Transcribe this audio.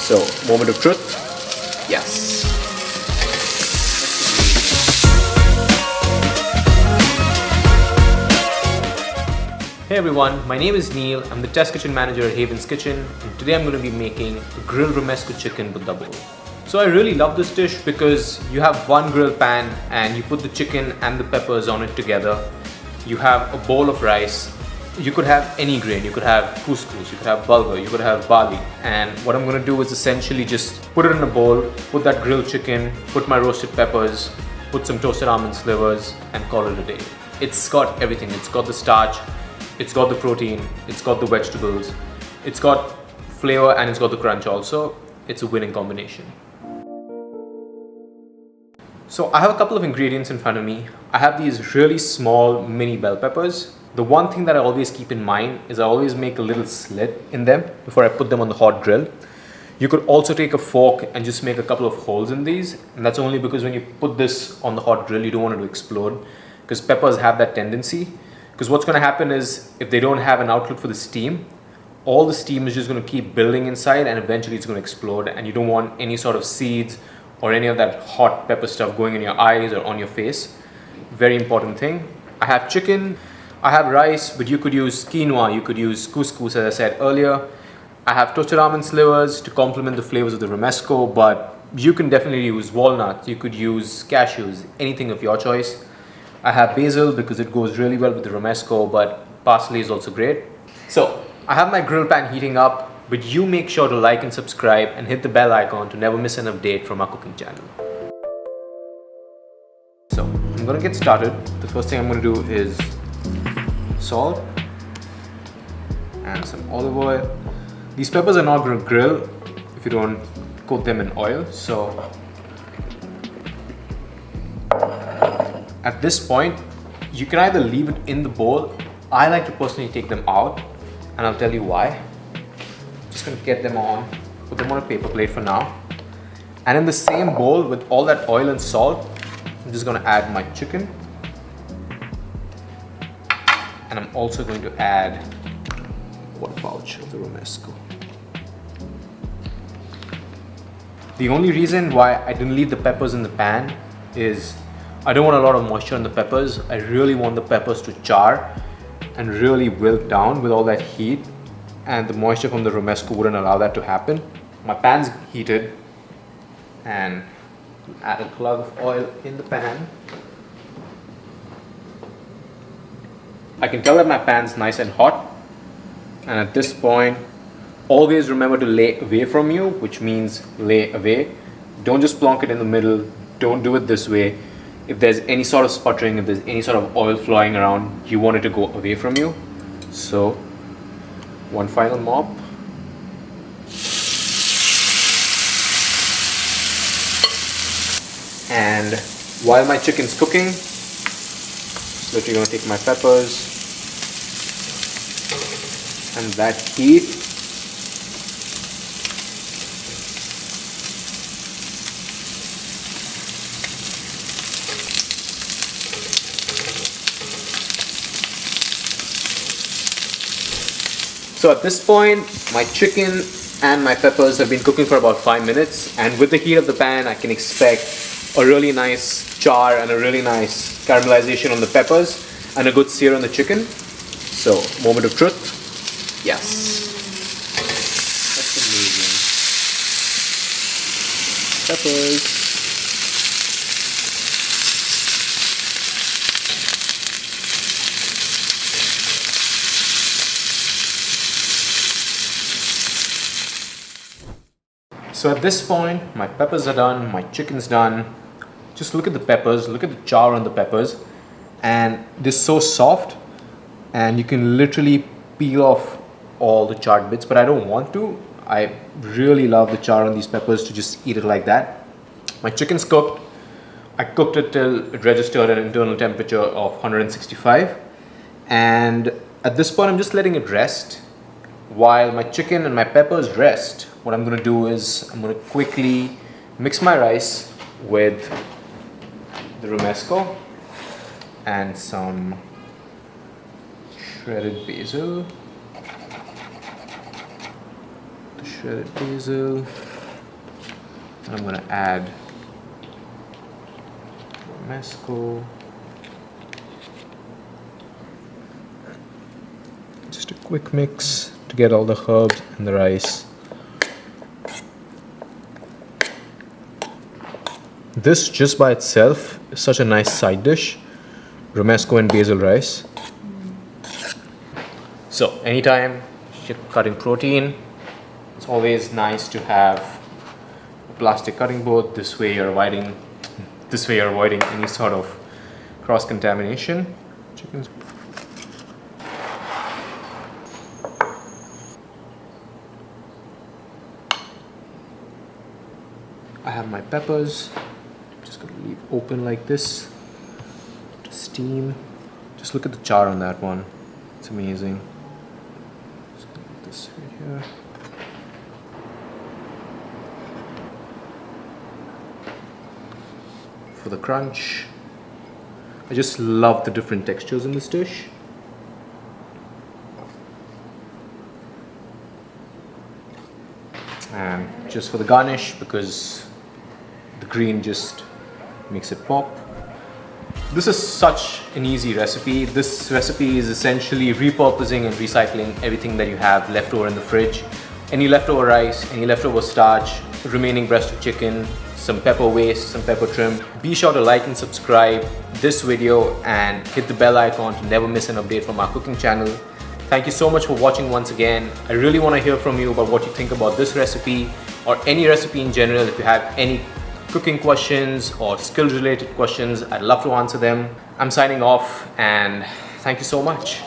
So, moment of truth. Yes. Hey everyone, my name is Neil. I'm the test kitchen manager at Haven's Kitchen, and today I'm going to be making a grilled Romesco chicken with double. So I really love this dish because you have one grill pan and you put the chicken and the peppers on it together. You have a bowl of rice. You could have any grain. You could have couscous, you could have bulgur, you could have barley. And what I'm going to do is essentially just put it in a bowl, put that grilled chicken, put my roasted peppers, put some toasted almond slivers, and call it a day. It's got everything. It's got the starch, it's got the protein, it's got the vegetables, it's got flavor, and it's got the crunch also. It's a winning combination. So I have a couple of ingredients in front of me. I have these really small mini bell peppers. The one thing that I always keep in mind is I always make a little slit in them before I put them on the hot grill. You could also take a fork and just make a couple of holes in these, and that's only because when you put this on the hot grill, you don't want it to explode, because peppers have that tendency. Because what's going to happen is, if they don't have an outlet for the steam, all the steam is just going to keep building inside and eventually it's going to explode, and you don't want any sort of seeds or any of that hot pepper stuff going in your eyes or on your face. Very important thing. I have chicken, I have rice, but you could use quinoa, you could use couscous as I said earlier. I have toasted almond slivers to complement the flavors of the Romesco, but you can definitely use walnuts, you could use cashews, anything of your choice. I have basil because it goes really well with the Romesco, but parsley is also great. So I have my grill pan heating up, but you make sure to like and subscribe and hit the bell icon to never miss an update from our cooking channel. So I'm gonna get started. The first thing I'm gonna do is salt and some olive oil. These peppers are not gonna grill if you don't coat them in oil. So at this point, you can either leave it in the bowl. I like to personally take them out, and I'll tell you why. Just gonna get them on, put them on a paper plate for now. And in the same bowl with all that oil and salt, I'm just gonna add my chicken. And I'm also going to add a quarter pouch of the Romesco. The only reason why I didn't leave the peppers in the pan is I don't want a lot of moisture on the peppers. I really want the peppers to char and really wilt down with all that heat, and the moisture from the Romesco wouldn't allow that to happen. My pan's heated, and add a glove of oil in the pan. I can tell that my pan's nice and hot, and at this point, always remember to lay away from you, which means lay away. Don't just plonk it in the middle. Don't do it this way. If there's any sort of sputtering, if there's any sort of oil flowing around, you want it to go away from you. So, one final mop. And while my chicken's cooking, literally gonna take my peppers and that heat. So at this point, my chicken and my peppers have been cooking for about 5 minutes, and with the heat of the pan, I can expect a really nice char and a really nice caramelization on the peppers and a good sear on the chicken. So, moment of truth. Yes. That's amazing. Peppers. So at this point, my peppers are done, my chicken's done. Just look at the peppers, look at the char on the peppers, and they're so soft, and you can literally peel off all the charred bits, but I don't want to. I really love the char on these peppers to just eat it like that. My chicken's cooked. I cooked it till it registered at an internal temperature of 165, and at this point I'm just letting it rest. While my chicken and my peppers rest, what I'm going to do is I'm going to quickly mix my rice with the Romesco and some shredded basil. The shredded basil. I'm gonna add Romesco. Just a quick mix to get all the herbs and the rice. This just by itself is such a nice side dish. Romesco and basil rice. So anytime you're cutting protein, it's always nice to have a plastic cutting board. This way you're avoiding any sort of cross-contamination. Chickens. I have my peppers. Just gonna leave open like this to steam. Just look at the char on that one. It's amazing. Just gonna put this right here. For the crunch, I just love the different textures in this dish. And just for the garnish, because the green just makes it pop. This is such an easy recipe. This recipe is essentially repurposing and recycling everything that you have left over in the fridge. Any leftover rice, any leftover starch, remaining breast of chicken, some pepper waste, some pepper trim. Be sure to like and subscribe this video and hit the bell icon to never miss an update from our cooking channel. Thank you so much for watching once again. I really want to hear from you about what you think about this recipe or any recipe in general. If you have any cooking questions or skills related questions, I'd love to answer them. I'm signing off and thank you so much.